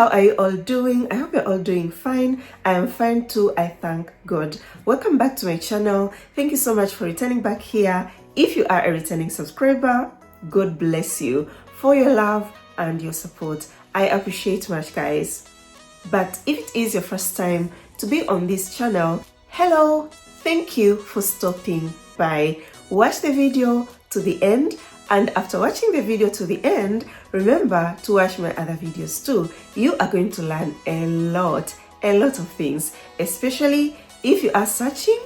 How are you all doing? I hope you're all doing fine. I am fine too, I thank God. Welcome back to my channel. Thank you so much for returning back here. If you are a returning subscriber, God bless you for your love and your support. I appreciate much, guys. But if it is your first time to be on this channel, hello, thank you for stopping by. Watch the video to the end, and after watching the video to the end, remember to watch my other videos too. You are going to learn a lot of things, especially if you are searching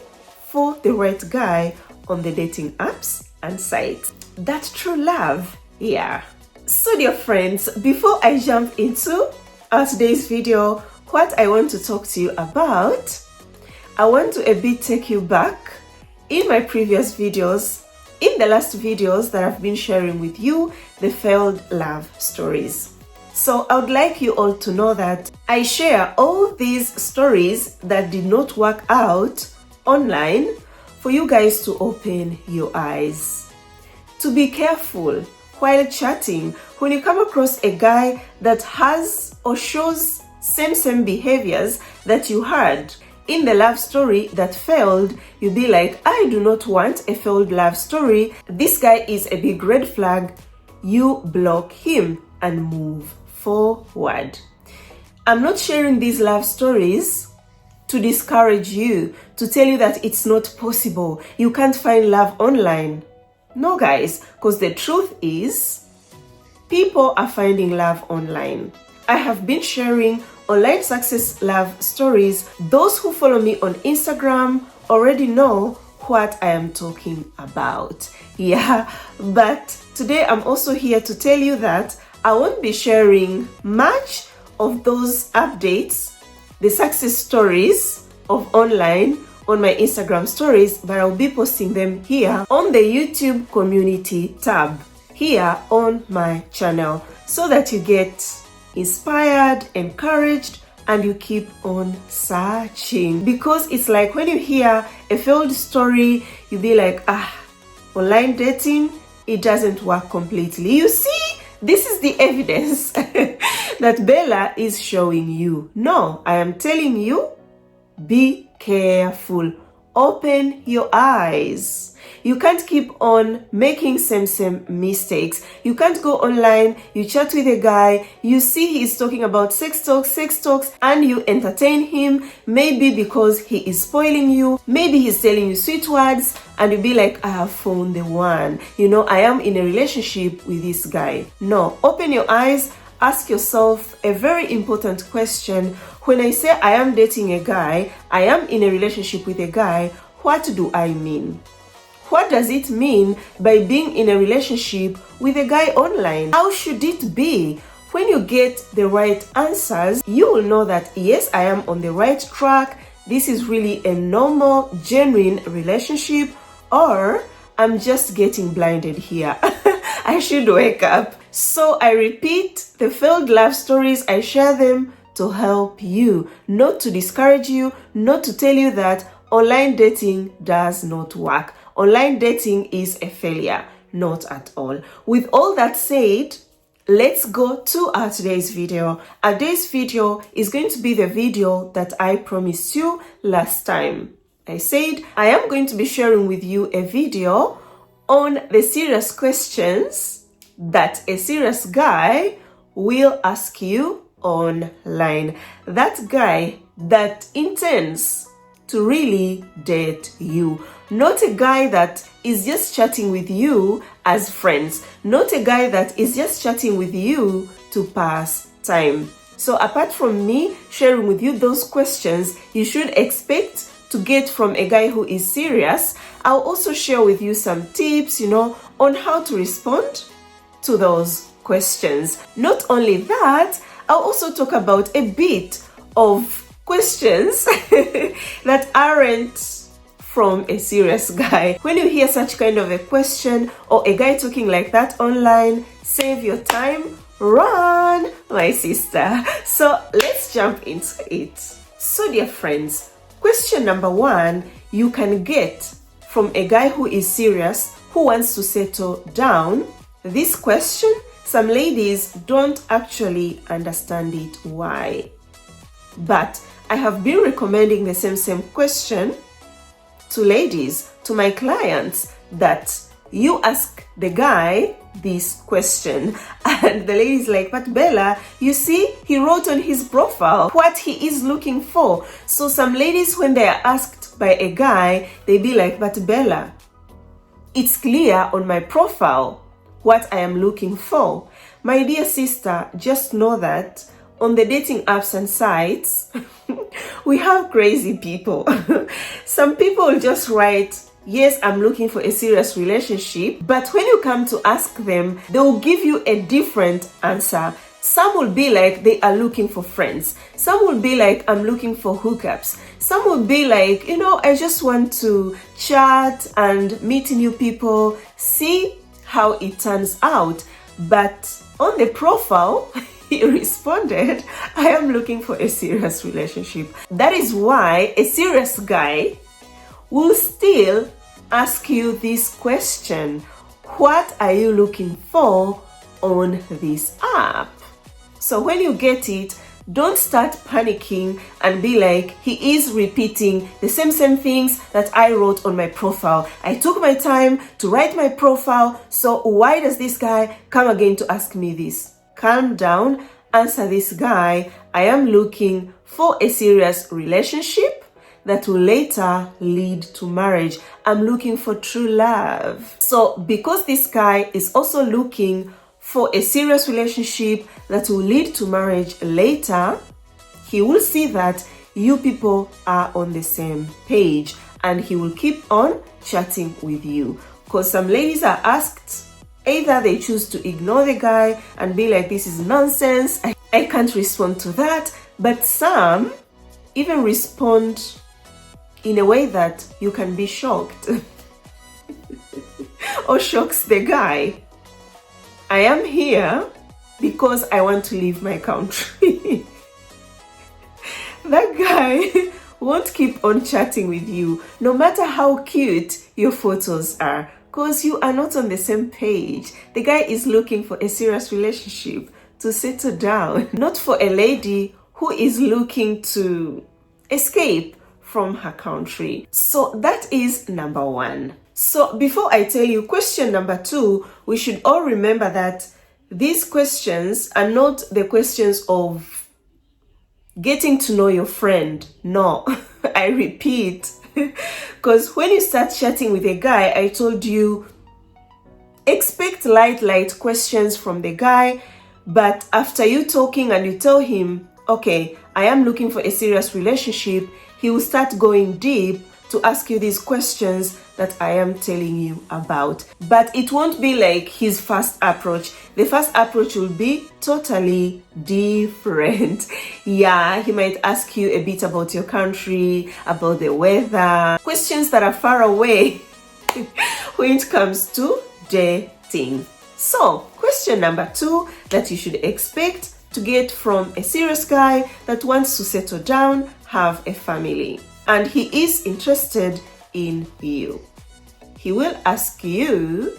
for the right guy on the dating apps and sites. That true love, yeah. So dear friends, before I jump into today's video, what I want to talk to you about, I want to a bit take you back in my previous videos, in the last videos that I've been sharing with you, the failed love stories. So I would like you all to know that I share all these stories that did not work out online for you guys to open your eyes. To be careful while chatting, when you come across a guy that has or shows same behaviors that you had in the love story that failed, you'll be like, I do not want a failed love story. This guy is a big red flag. You block him and move forward. I'm not sharing these love stories to discourage you, to tell you that it's not possible. You can't find love online. No, guys, because the truth is, people are finding love online. I have been sharing online success love stories. Those who follow me on Instagram already know what I am talking about. Yeah, but today I'm also here to tell you that I won't be sharing much of those updates, the success stories of online on my Instagram stories, but I'll be posting them here on the YouTube community tab here on my channel so that you get inspired, encouraged, and you keep on searching. Because it's like when you hear a failed story, you'll be like, online dating, it doesn't work completely. You see, this is the evidence that Bella is showing you. No, I am telling you, be careful. Open your eyes. You can't keep on making same mistakes. You can't go online, you chat with a guy, you see he's talking about sex talks, and you entertain him, maybe because he is spoiling you, maybe he's telling you sweet words, and you'll be like, I have found the one. You know, I am in a relationship with this guy. No, open your eyes. Ask yourself a very important question. When I say I am dating a guy, I am in a relationship with a guy, what do I mean? What does it mean by being in a relationship with a guy online? How should it be? When you get the right answers, you will know that yes, I am on the right track. This is really a normal, genuine relationship, or I'm just getting blinded here. I should wake up. So I repeat, the failed love stories, I share them to help you, not to discourage you, not to tell you that online dating does not work. Online dating is a failure. Not at all. With all that said, let's go to our today's video. Our today's video is going to be the video that I promised you last time. I said I am going to be sharing with you a video on the serious questions that a serious guy will ask you online. That guy that intends to really date you. Not a guy that is just chatting with you as friends. Not a guy that is just chatting with you to pass time. So apart from me sharing with you those questions you should expect to get from a guy who is serious, I'll also share with you some tips, on how to respond to those questions. Not only that, I'll also talk about a bit of questions that aren't from a serious guy. When you hear such kind of a question or a guy talking like that online, save your time, run, my sister. So let's jump into it. So dear friends, question number one you can get from a guy who is serious, who wants to settle down. This question some ladies don't actually understand it. Why? But I have been recommending the same question to ladies, to my clients, that you ask the guy this question. And the lady's like, but Bella, you see, he wrote on his profile what he is looking for. So some ladies, when they are asked by a guy, they be like, but Bella, it's clear on my profile what I am looking for. My dear sister, just know that on the dating apps and sites, we have crazy people. Some people just write, yes, I'm looking for a serious relationship. But when you come to ask them, they will give you a different answer. Some will be like, they are looking for friends. Some will be like, I'm looking for hookups. Some will be like, I just want to chat and meet new people, see how it turns out. But on the profile, he responded, I am looking for a serious relationship. That is why a serious guy will still ask you this question: what are you looking for on this app? So when you get it, don't start panicking and be like, he is repeating the same things that I wrote on my profile. I took my time to write my profile, so why does this guy come again to ask me this? Calm down, answer this guy, I am looking for a serious relationship that will later lead to marriage. I'm looking for true love. So because this guy is also looking for a serious relationship that will lead to marriage later, he will see that you people are on the same page and he will keep on chatting with you. Because some ladies are asked, either they choose to ignore the guy and be like, this is nonsense, I can't respond to that. But some even respond in a way that you can be shocked or shocks the guy. I am here because I want to leave my country. That guy won't keep on chatting with you, no matter how cute your photos are, because you are not on the same page. The guy is looking for a serious relationship to settle down, not for a lady who is looking to escape from her country. So that is number one. So before I tell you question number two, we should all remember that these questions are not the questions of getting to know your friend. No, I repeat, because when you start chatting with a guy, I told you, expect light questions from the guy. But after you talking and you tell him, okay, I am looking for a serious relationship, he will start going deep to ask you these questions that I am telling you about. But it won't be like his first approach. The first approach will be totally different. Yeah, he might ask you a bit about your country, about the weather, questions that are far away when it comes to dating. So, question number two that you should expect to get from a serious guy that wants to settle down, have a family, and he is interested in you. He will ask you,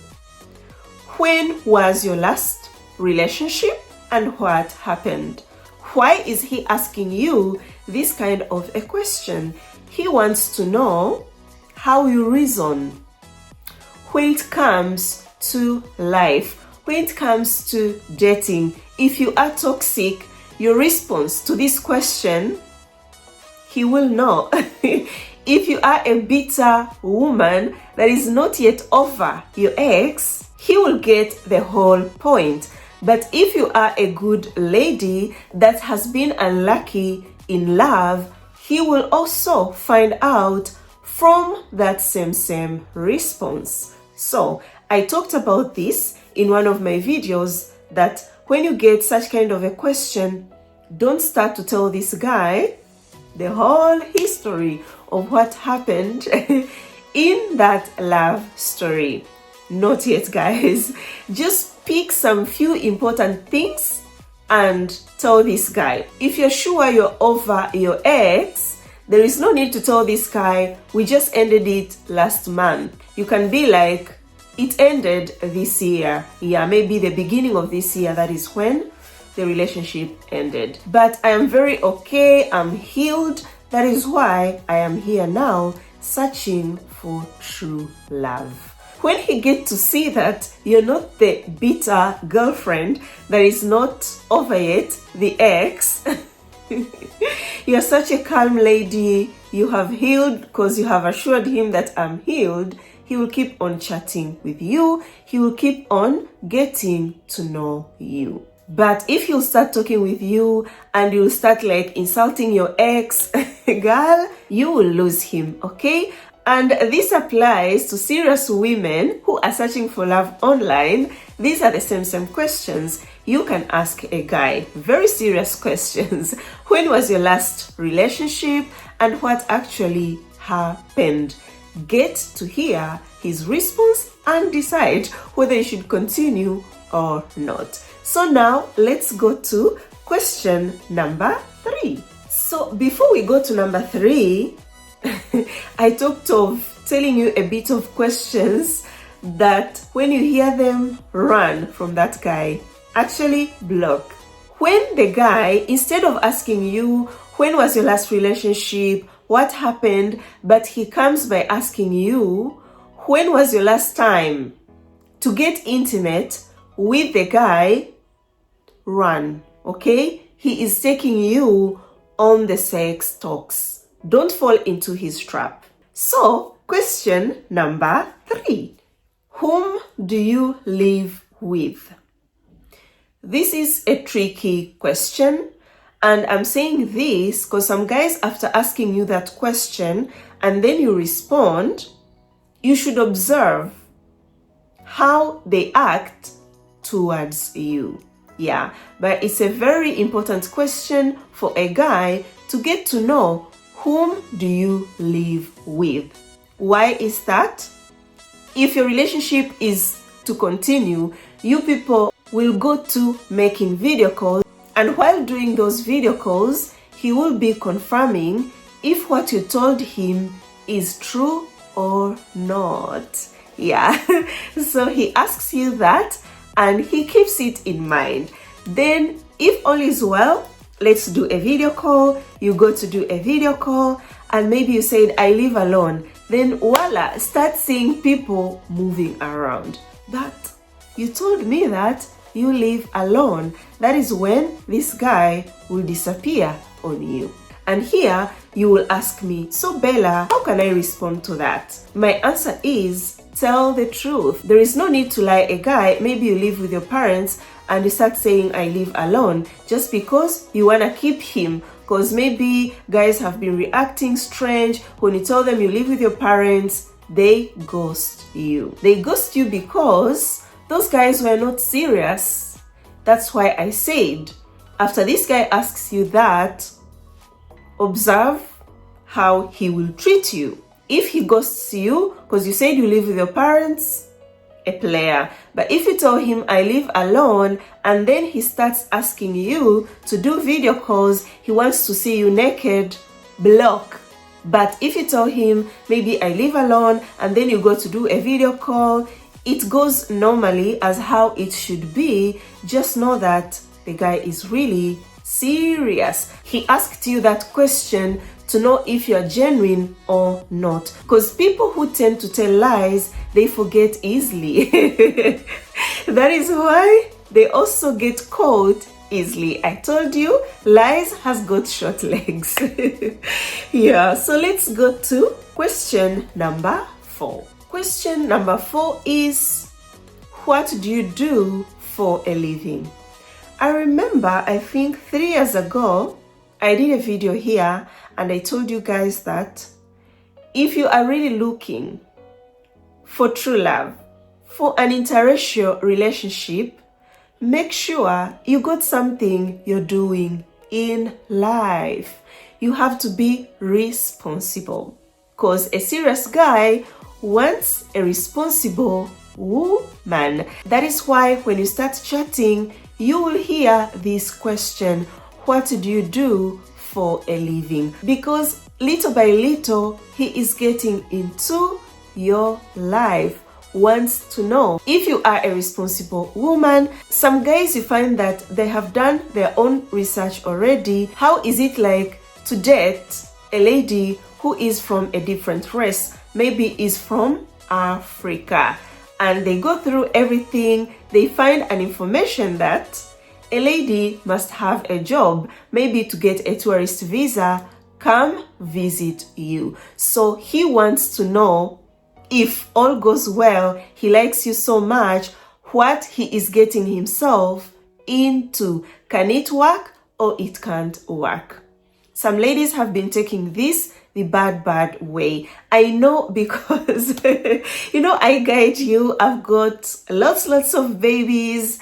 when was your last relationship and what happened? Why is he asking you this kind of a question? He wants to know how you reason when it comes to life, when it comes to dating. If you are toxic, your response to this question, he will know. If you are a bitter woman that is not yet over your ex, he will get the whole point. But if you are a good lady that has been unlucky in love, he will also find out from that same response. So I talked about this in one of my videos, that when you get such kind of a question, don't start to tell this guy the whole history of what happened in that love story. Not yet, guys. Just pick some few important things and tell this guy. If you're sure you're over your ex, there is no need to tell this guy, we just ended it last month. You can be like, it ended this year. Yeah, maybe the beginning of this year, that is when the relationship ended. But I am very okay, I'm healed. That is why I am here now, searching for true love. When he gets to see that you're not the bitter girlfriend that is not over yet, the ex, you're such a calm lady, you have healed because you have assured him that I'm healed, he will keep on chatting with you, he will keep on getting to know you. But if he'll start talking with you and you'll start like insulting your ex, girl, you will lose him, okay? And this applies to serious women who are searching for love online. These are the same questions you can ask a guy. Very serious questions. When was your last relationship and what actually happened? Get to hear his response and decide whether you should continue or not. So now let's go to question number 3. So before we go to number 3, I talked of telling you a bit of questions that when you hear them, run from that guy. Actually, block. When the guy, instead of asking you, when was your last relationship, what happened, but he comes by asking you, when was your last time to get intimate with the guy, run, okay? He is taking you on the sex talks. Don't fall into his trap. So, question number 3. Whom do you live with? This is a tricky question, and I'm saying this because some guys, after asking you that question and then you respond, you should observe how they act towards you. Yeah, but it's a very important question for a guy to get to know, whom do you live with? Why is that? If your relationship is to continue, you people will go to making video calls, and while doing those video calls, he will be confirming if what you told him is true or not. Yeah, so he asks you that and he keeps it in mind. Then if all is well, let's do a video call. You go to do a video call and maybe you said, I live alone. Then voila, start seeing people moving around. But you told me that you live alone. That is when this guy will disappear on you. And here you will ask me, so Bella, how can I respond to that? My answer is, tell the truth. There is no need to lie. A guy, maybe you live with your parents and you start saying, I live alone, just because you want to keep him. Because maybe guys have been reacting strange when you tell them you live with your parents, they ghost you. They ghost you because those guys were not serious. That's why I said, after this guy asks you that, observe how he will treat you. If he ghosts you because you said you live with your parents, a player. But if you tell him I live alone and then he starts asking you to do video calls, he wants to see you naked, block. But if you tell him maybe I live alone and then you go to do a video call, it goes normally as how it should be. Just know that the guy is really serious. He asked you that question to know if you're genuine or not. Because people who tend to tell lies, they forget easily. That is why they also get caught easily. I told you, lies has got short legs. Yeah, so let's go to question number 4. Question number 4 is, what do you do for a living? I remember, I think 3 years ago, I did a video here and I told you guys that if you are really looking for true love, for an interracial relationship, make sure you got something you're doing in life. You have to be responsible, because a serious guy wants a responsible woman. That is why when you start chatting, you will hear this question, what do you do for a living? Because little by little, he is getting into your life. wants to know. If you are a responsible woman, some guys, you find that they have done their own research already. How is it like to date a lady who is from a different race, maybe is from Africa, and they go through everything, they find an information that a lady must have a job, maybe to get a tourist visa, come visit you. So he wants to know, if all goes well, he likes you so much, what he is getting himself into. Can it work or it can't work? Some ladies have been taking this the bad way. I know, because I guide you. I've got lots of babies,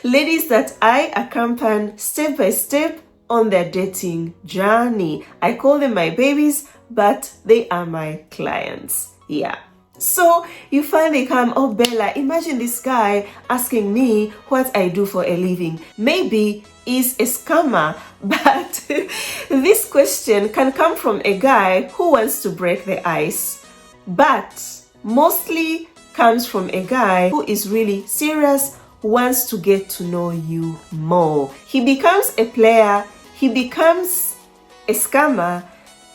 ladies that I accompany step by step on their dating journey. I call them my babies, but they are my clients. Yeah. So you find they come, oh Bella, imagine this guy asking me what I do for a living. Maybe is a scammer, but this question can come from a guy who wants to break the ice, but mostly comes from a guy who is really serious, wants to get to know you more. He becomes a player, he becomes a scammer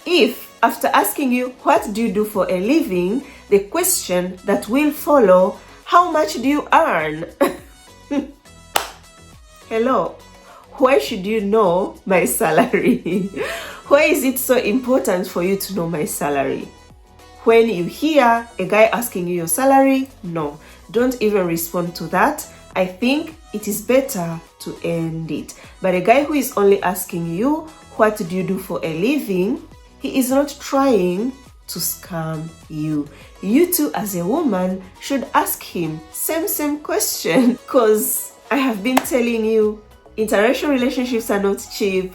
if, after asking you what do you do for a living, the question that will follow, how much do you earn? Hello, why should you know my salary? Why is it so important for you to know my salary? When you hear a guy asking you your salary, no, don't even respond to that. I think it is better to end it. But a guy who is only asking you, what do you do for a living? He is not trying to scam you. You too, as a woman, should ask him same question, because I have been telling you, interracial relationships are not cheap,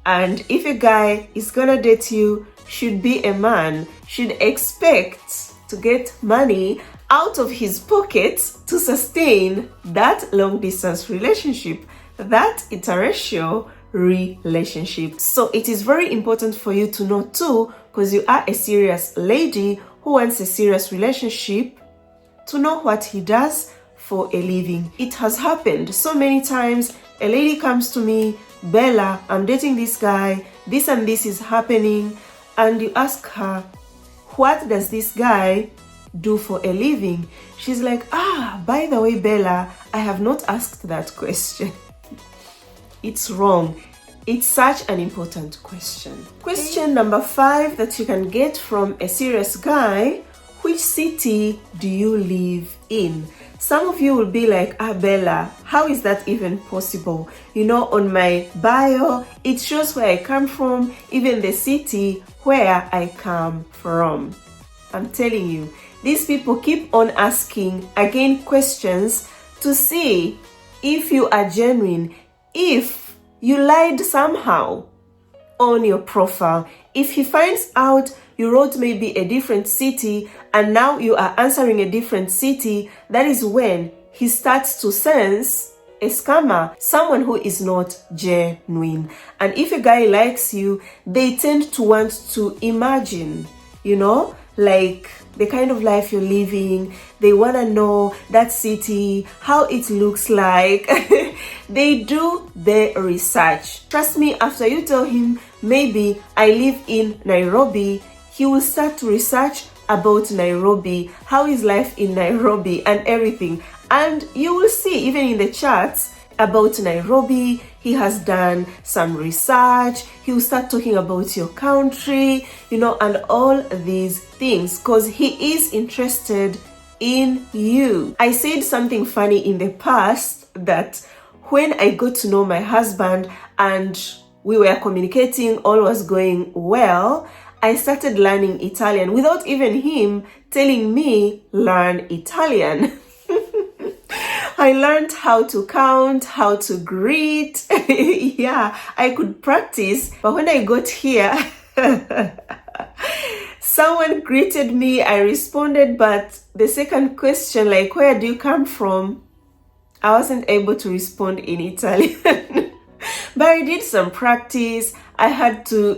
and if a guy is gonna date you, should be a man, should expect to get money out of his pockets to sustain that long distance relationship, that interracial relationship. So it is very important for you to know too, because you are a serious lady who wants a serious relationship, to know what he does for a living. It has happened so many times. A lady comes to me, Bella, I'm dating this guy, this and this is happening, and you ask her, what does this guy do for a living? She's like, by the way, Bella, I have not asked that question. It's wrong. It's such an important question. Question number 5 that you can get from a serious guy: which city do you live in? Some of you will be like, Bella, how is that even possible? On my bio, it shows where I come from, even the city where I come from. I'm telling you, these people keep on asking again questions to see if you are genuine, if you lied somehow on your profile. If he finds out you wrote maybe a different city and now you are answering a different city, that is when he starts to sense a scammer, someone who is not genuine. And if a guy likes you, they tend to want to imagine, like the kind of life you're living. They want to know that city, how it looks like. They do their research. Trust me, after you tell him, maybe I live in Nairobi, he will start to research about Nairobi, how is life in Nairobi and everything. And you will see, even in the charts about Nairobi, he has done some research. He will start talking about your country, and all these things, because he is interested in you. I said something funny in the past, that when I got to know my husband and we were communicating, all was going well, I started learning Italian without even him telling me learn Italian. I learned how to count, how to greet. Yeah, I could practice. But when I got here, someone greeted me, I responded, but the second question, like, where do you come from? I wasn't able to respond in Italian. But I did some practice. I had to,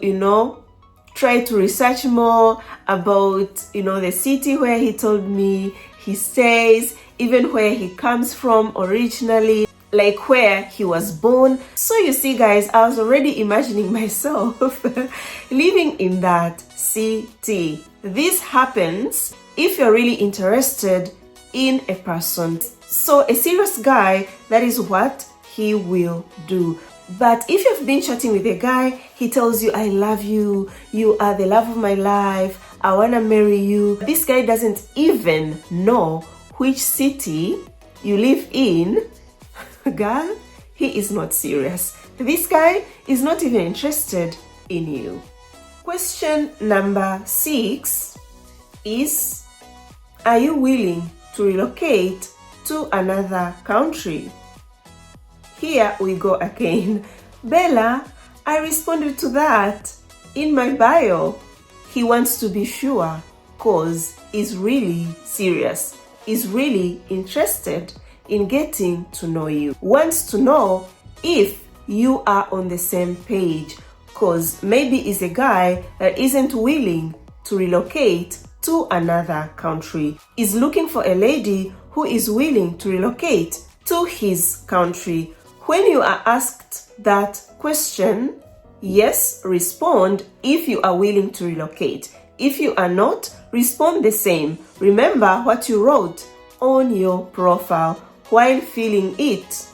try to research more about, the city where he told me he stays, even where he comes from originally, like where he was born. So you see, guys, I was already imagining myself living in that city. This happens if you're really interested in a person. So a serious guy, that is what he will do. But if you've been chatting with a guy, he tells you, I love you, you are the love of my life, I want to marry you. This guy doesn't even know which city you live in. Girl, he is not serious. This guy is not even interested in you. Question number 6 is, are you willing to relocate to another country? Here we go again. Bella, I responded to that in my bio. He wants to be sure because he's really serious. He's really interested in getting to know you. Wants to know if you are on the same page, because maybe he's a guy that isn't willing to relocate to another country. He's looking for a lady who is willing to relocate to his country. When you are asked that question, yes, respond if you are willing to relocate. If you are not, respond the same. Remember what you wrote on your profile while filling it.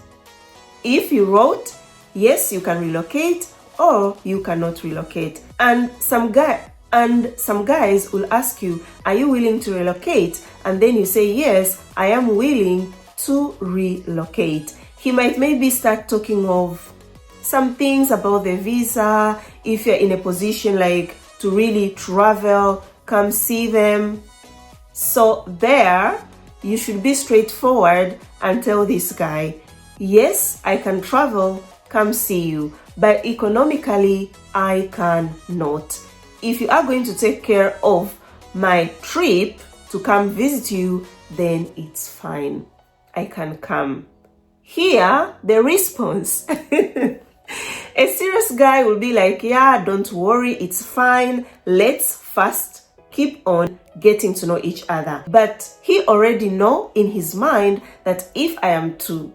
If you wrote, yes, you can relocate or you cannot relocate. And some guys will ask you, are you willing to relocate? And then you say, yes, I am willing to relocate. He might maybe start talking of some things about the visa, if you're in a position like to really travel, come see them. So there, you should be straightforward and tell this guy, yes, I can travel, come see you, but economically, I cannot. If you are going to take care of my trip to come visit you, then it's fine. I can come. Here, the response. A serious guy will be like, yeah, don't worry, it's fine. Let's first keep on getting to know each other. But he already know in his mind that if I am to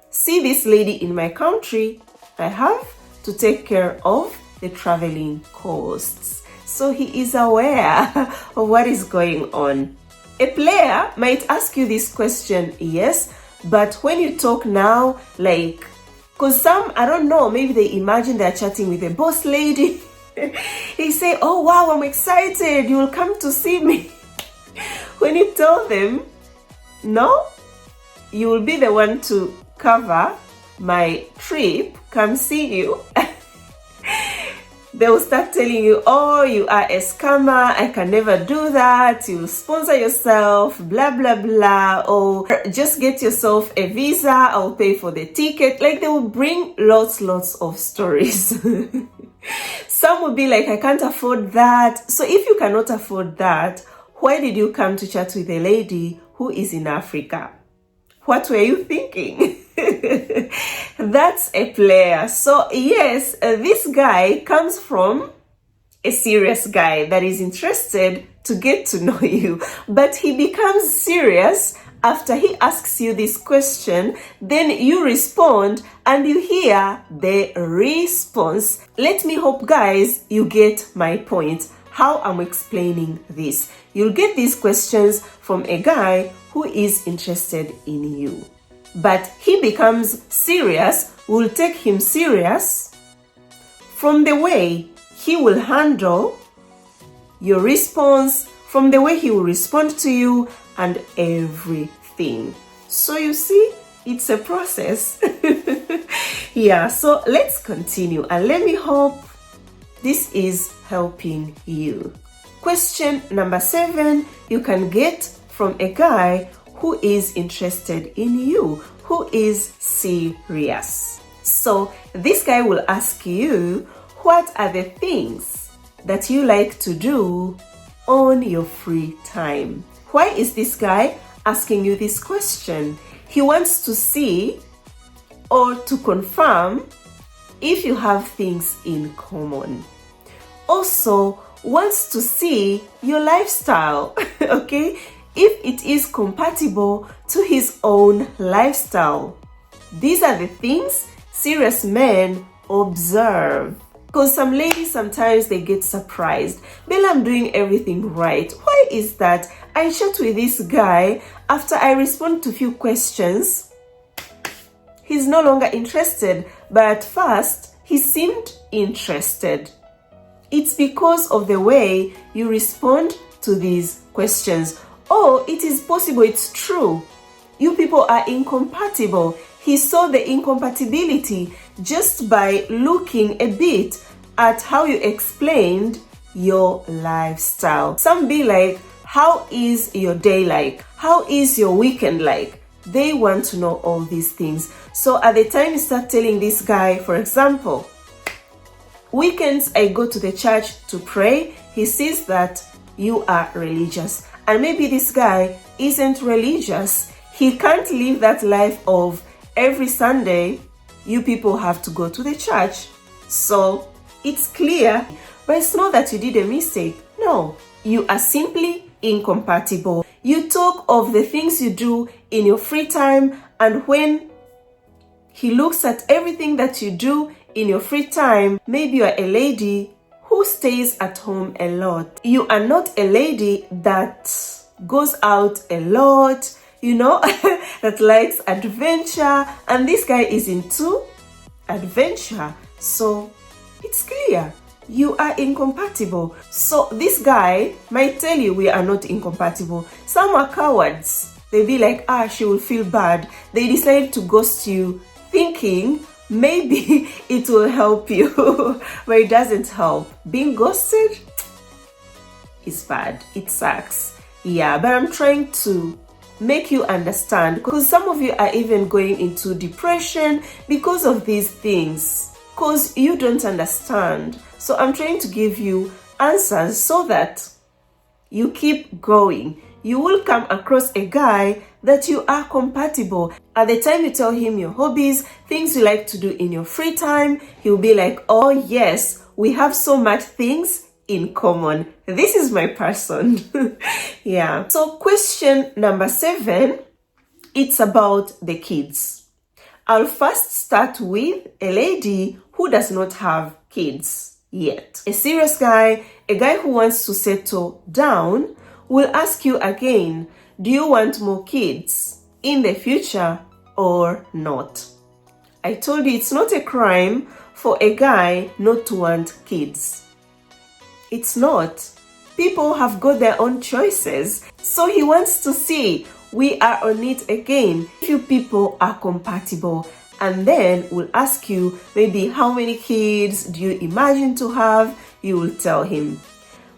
see this lady in my country, I have to take care of the traveling costs. So he is aware of what is going on. A player might ask you this question, yes, but when you talk now, like, because some, I don't know, maybe they imagine they're chatting with a boss lady. They say, oh wow, I'm excited, you will come to see me. When you tell them, no, you will be the one to cover my trip, come see you. They will start telling you, oh, you are a scammer, I can never do that, you will sponsor yourself, blah, blah, blah, or just get yourself a visa, I'll pay for the ticket. Like, they will bring lots of stories. Some will be like, I can't afford that. So if you cannot afford that, why did you come to chat with a lady who is in Africa? What were you thinking? That's a player. So yes, this guy comes from a serious guy that is interested to get to know you, but he becomes serious after he asks you this question. Then you respond and you hear the response. Let me hope, guys, you get my point, how I'm explaining this. You'll get these questions from a guy who is interested in you, but he becomes serious. We'll take him serious from the way he will handle your response, from the way he will respond to you, and everything. So you see, it's a process. Yeah, so let's continue and let me hope this is helping you. Question number 7, you can get from a guy who is interested in you, who is serious. So this guy will ask you, what are the things that you like to do on your free time? Why is this guy asking you this question? He wants to see or to confirm if you have things in common. Also, wants to see your lifestyle, okay? If it is compatible to his own lifestyle. These are the things serious men observe. Because some ladies, sometimes they get surprised. Bella, I'm doing everything right. Why is that? I chat with this guy. After I respond to a few questions, he's no longer interested. But at first, he seemed interested. It's because of the way you respond to these questions. Oh, it is possible, it's true. You people are incompatible. He saw the incompatibility just by looking a bit at how you explained your lifestyle. Some be like, how is your day like? How is your weekend like? They want to know all these things. So at the time you start telling this guy, for example, weekends I go to the church to pray, he sees that you are religious. And maybe this guy isn't religious. He can't live that life of every Sunday you people have to go to the church. So it's clear, but it's not that you did a mistake. No, you are simply incompatible. You talk of the things you do in your free time, and when he looks at everything that you do in your free time, maybe you are a lady who stays at home a lot. You are not a lady that goes out a lot, you know, that likes adventure, and this guy is into adventure. So it's clear you are incompatible. So this guy might tell you we are not incompatible. Some are cowards. They be like, she will feel bad. They decide to ghost you thinking maybe it will help you, but it doesn't help. Being ghosted is bad. It sucks. Yeah, but I'm trying to make you understand, because some of you are even going into depression because of these things, because you don't understand. So I'm trying to give you answers so that you keep going. You will come across a guy that you are compatible. At the time you tell him your hobbies, things you like to do in your free time, he'll be like, oh yes, we have so much things in common. This is my person. Yeah. So question number 7, it's about the kids. I'll first start with a lady who does not have kids yet. A serious guy, a guy who wants to settle down, will ask you again, do you want more kids in the future or not? I told you it's not a crime for a guy not to want kids. It's not. People have got their own choices. So he wants to see we are on it again. If you people are compatible, and then we'll ask you maybe how many kids do you imagine to have, you will tell him.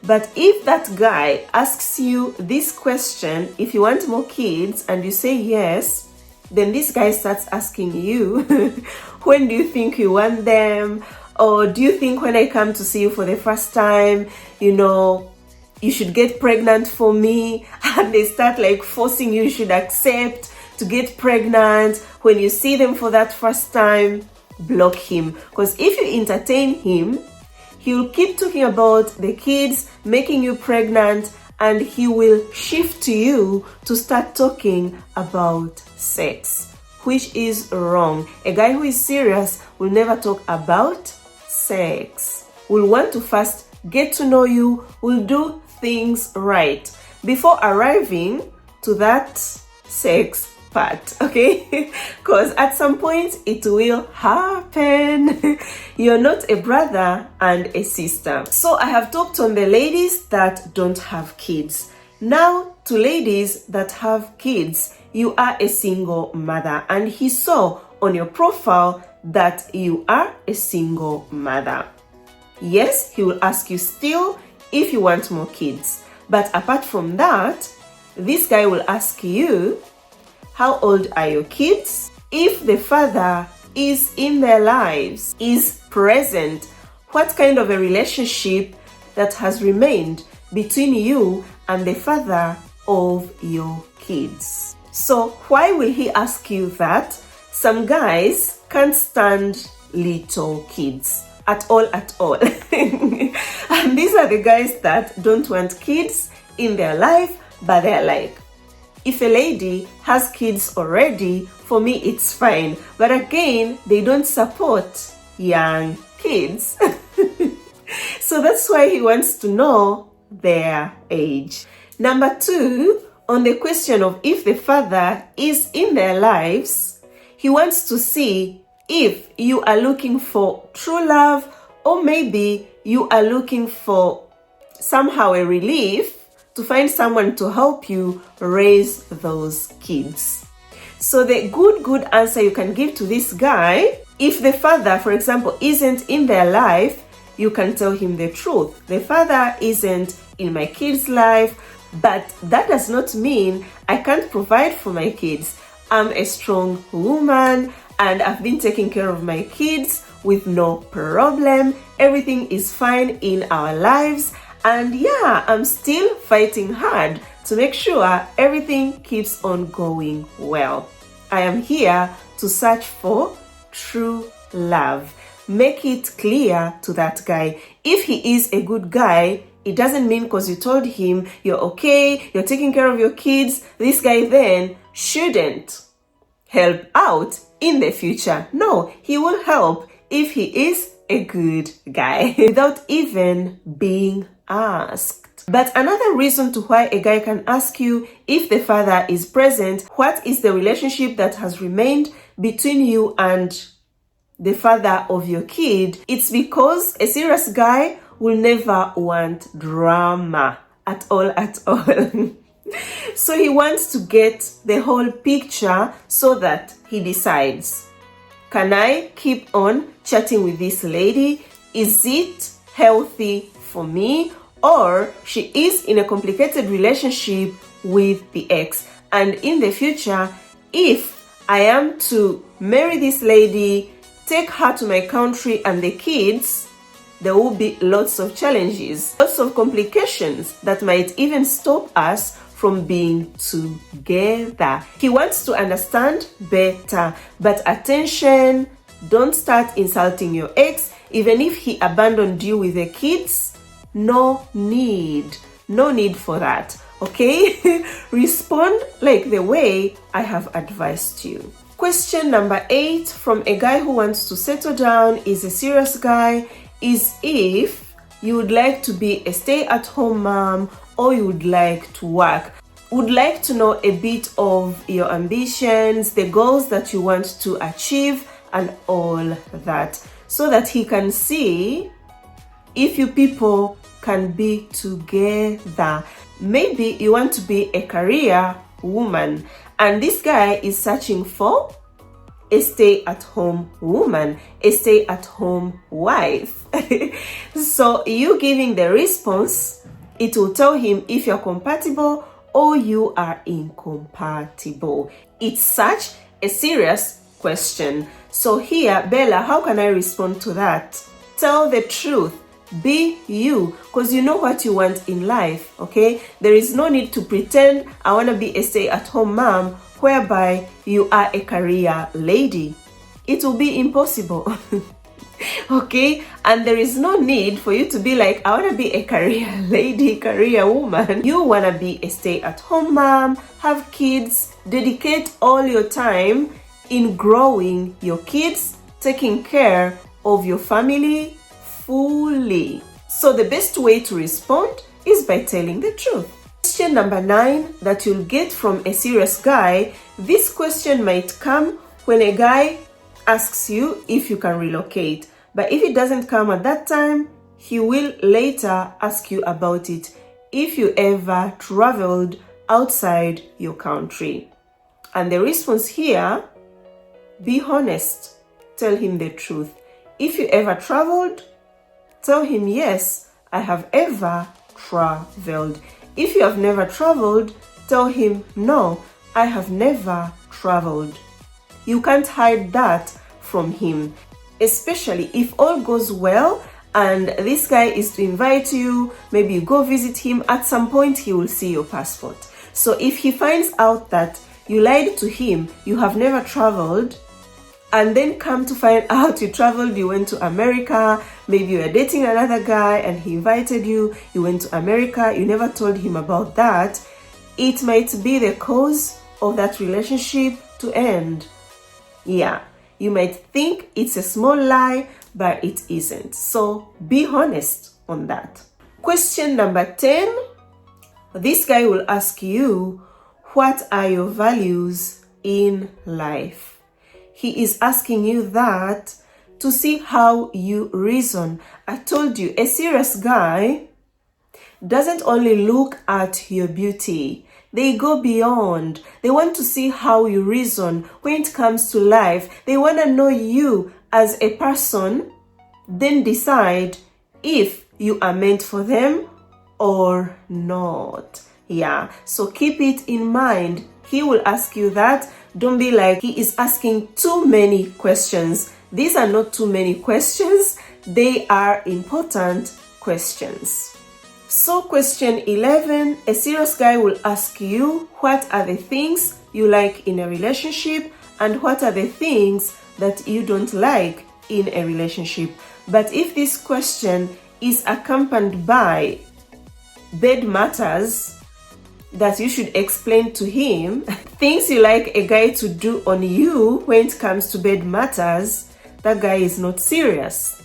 But if that guy asks you this question, if you want more kids, and you say yes, then this guy starts asking you, when do you think you want them? Or do you think when I come to see you for the first time, you should get pregnant for me? And they start like forcing you should accept to get pregnant. When you see them for that first time, block him. Because if you entertain him, he will keep talking about the kids, making you pregnant, and he will shift to you to start talking about sex, which is wrong. A guy who is serious will never talk about sex. Will want to first get to know you, will do things right before arriving to that sex part, okay? Because at some point it will happen. You're not a brother and a sister. So I have talked on the ladies that don't have kids. Now to ladies that have kids, you are a single mother, and he saw on your profile that you are a single mother. Yes, he will ask you still if you want more kids. But apart from that, this guy will ask you, how old are your kids? If the father is in their lives, is present, what kind of a relationship that has remained between you and the father of your kids? So why will he ask you that? Some guys can't stand little kids at all. I'm And these are the guys that don't want kids in their life, but they're like, if a lady has kids already, for me it's fine. But again, they don't support young kids. So that's why he wants to know their age. Number 2, on the question of if the father is in their lives, he wants to see if you are looking for true love, or maybe you are looking for somehow a relief to find someone to help you raise those kids. So the good answer you can give to this guy, if the father, for example, isn't in their life, you can tell him the truth. The father isn't in my kid's life, but that does not mean I can't provide for my kids. I'm a strong woman and I've been taking care of my kids with no problem. Everything is fine in our lives. And yeah, I'm still fighting hard to make sure everything keeps on going well. I am here to search for true love. Make it clear to that guy. If he is a good guy, it doesn't mean because you told him you're okay, you're taking care of your kids, this guy then shouldn't help out in the future. No, he will help if he is a good guy without even being asked. But another reason to why a guy can ask you if the father is present, what is the relationship that has remained between you and the father of your kid, it's because a serious guy will never want drama at all. So he wants to get the whole picture so that he decides, can I keep on chatting with this lady? Is it healthy for me? Or she is in a complicated relationship with the ex. And in the future, if I am to marry this lady, take her to my country and the kids, there will be lots of challenges, lots of complications that might even stop us from being together. He wants to understand better, but attention, don't start insulting your ex, even if he abandoned you with the kids. No need for that, okay? Respond like the way I have advised you. Question number 8 from a guy who wants to settle down, is a serious guy, is if you would like to be a stay-at-home mom or you would like to work. Would like to know a bit of your ambitions, the goals that you want to achieve and all that, so that he can see if you people can be together. Maybe you want to be a career woman and this guy is searching for a stay-at-home woman, a stay-at-home wife. So you giving the response, it will tell him if you're compatible or you are incompatible. It's such a serious question. So here, Bella, how can I respond to that? Tell the truth. Be you, because you know what you want in life, okay? There is no need to pretend I want to be a stay-at-home mom whereby you are a career lady. It will be impossible. Okay? And there is no need for you to be like, I want to be a career lady, career woman. You want to be a stay-at-home mom, have kids, dedicate all your time in growing your kids, taking care of your family fully. So the best way to respond is by telling the truth. Question number 9 that you'll get from a serious guy. This question might come when a guy asks you if you can relocate. But if it doesn't come at that time, he will later ask you about it if you ever traveled outside your country. And the response here, be honest. Tell him the truth. If you ever traveled, tell him, yes, I have ever traveled. If you have never traveled, tell him, no, I have never traveled. You can't hide that from him, especially if all goes well and this guy is to invite you, maybe you go visit him, at some point he will see your passport. So if he finds out that you lied to him, you have never traveled, and then come to find out you traveled, you went to America, maybe you were dating another guy and he invited you, you went to America, you never told him about that, it might be the cause of that relationship to end. Yeah, you might think it's a small lie, but it isn't. So be honest on that. Question number 10. This guy will ask you, what are your values in life? He is asking you that to see how you reason. I told you, a serious guy doesn't only look at your beauty. They go beyond. They want to see how you reason when it comes to life. They want to know you as a person, then decide if you are meant for them or not. Yeah, so keep it in mind. He will ask you that. Don't be like he is asking too many questions. These are not too many questions. They are important questions. So question 11, a serious guy will ask you, what are the things you like in a relationship and what are the things that you don't like in a relationship? But if this question is accompanied by bed matters that you should explain to him, things you like a guy to do on you when it comes to bed matters, that guy is not serious.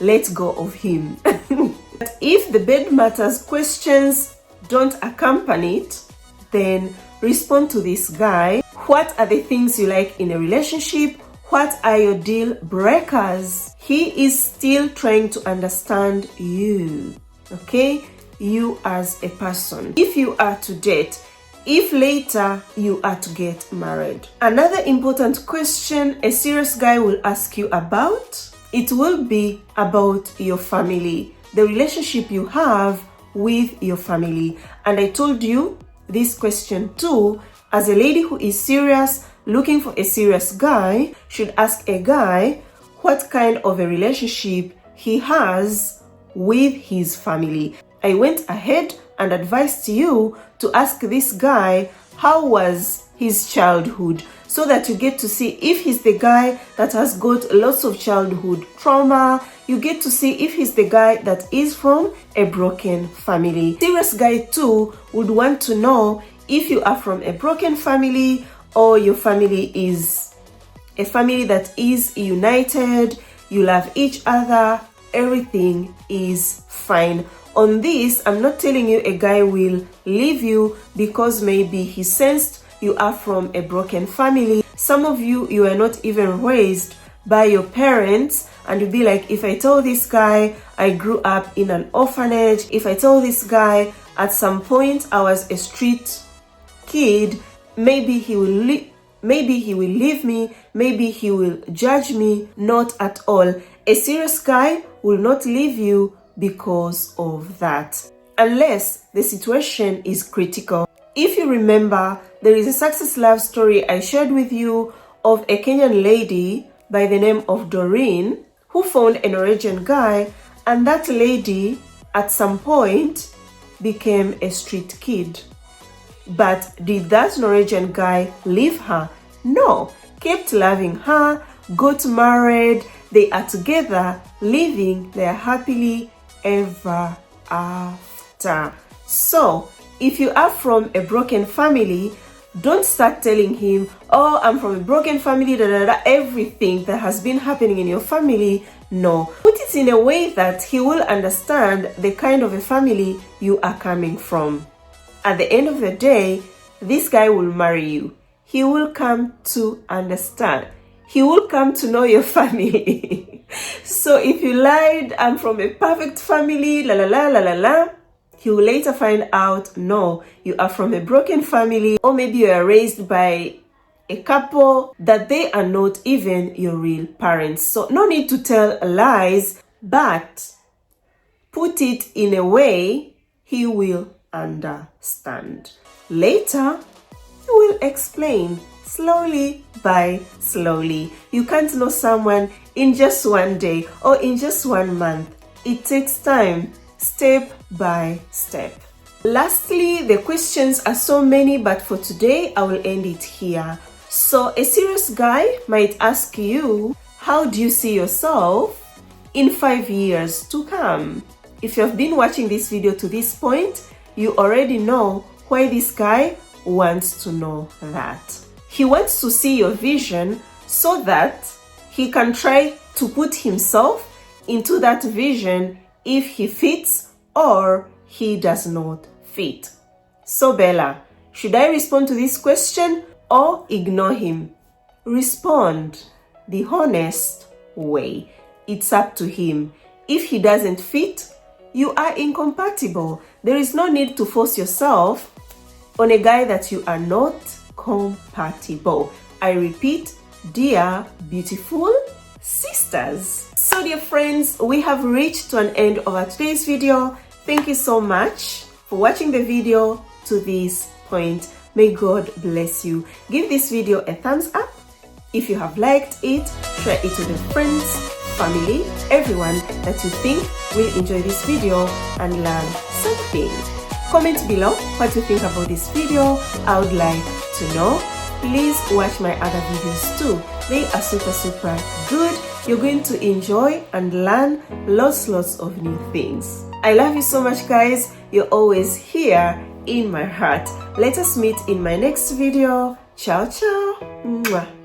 Let go of him. But if the bed matters questions don't accompany it, then respond to this guy. What are the things you like in a relationship? What are your deal breakers? He is still trying to understand you, okay? You as a person. If you are to date, if later you are to get married. Another important question a serious guy will ask you about, it will be about your family, the relationship you have with your family. And I told you this question too, as a lady who is serious, looking for a serious guy, should ask a guy what kind of a relationship he has with his family. I went ahead and advised you to ask this guy how was his childhood, so that you get to see if he's the guy that has got lots of childhood trauma. You get to see if he's the guy that is from a broken family. Serious guy too would want to know if you are from a broken family or your family is a family that is united, you love each other, everything is fine. On this, I'm not telling you a guy will leave you because maybe he sensed you are from a broken family. Some of you are not even raised by your parents, and you'll be like, if I tell this guy I grew up in an orphanage, if I tell this guy at some point I was a street kid, maybe he will leave me, maybe he will judge me. Not at all. A serious guy will not leave you because of that, unless the situation is critical. If you remember, there is a success love story I shared with you of a Kenyan lady by the name of Doreen who found a Norwegian guy, and that lady at some point became a street kid. But did that Norwegian guy leave her? No, kept loving her, got married, they are together, living their happily ever after. So if you are from a broken family, don't start telling him, oh, I'm from a broken family, everything that has been happening in your family. No, put it in a way that he will understand the kind of a family you are coming from. At the end of the day, this guy will marry you. He will come to understand. He will come to know your family. So if you lied, I'm from a perfect family, he will later find out, no, you are from a broken family, or maybe you are raised by a couple that they are not even your real parents. So no need to tell lies, but put it in a way he will understand. Later, he will explain slowly by slowly. You can't know someone in just one day or in just 1 month. It takes time, step by step. Lastly, the questions are so many, but for today, I will end it here. So a serious guy might ask you, how do you see yourself in 5 years to come? If you have been watching this video to this point, you already know why this guy wants to know that. He wants to see your vision so that he can try to put himself into that vision if he fits or he does not fit. So Bella, should I respond to this question or ignore him? Respond the honest way. It's up to him. If he doesn't fit, you are incompatible. There is no need to force yourself on a guy that you are not compatible. I repeat, dear beautiful sisters. So dear friends, we have reached to an end of our today's video. Thank you so much for watching the video to this point. May God bless you. Give this video a thumbs up. If you have liked it, share it with your friends, family, everyone that you think will enjoy this video and learn something. Comment below what you think about this video. I would like to know. Please watch my other videos too. They are super good. You're going to enjoy and learn lots of new things. I love you so much, guys. You're always here in my heart. Let us meet in my next video. Ciao, ciao. Mwah.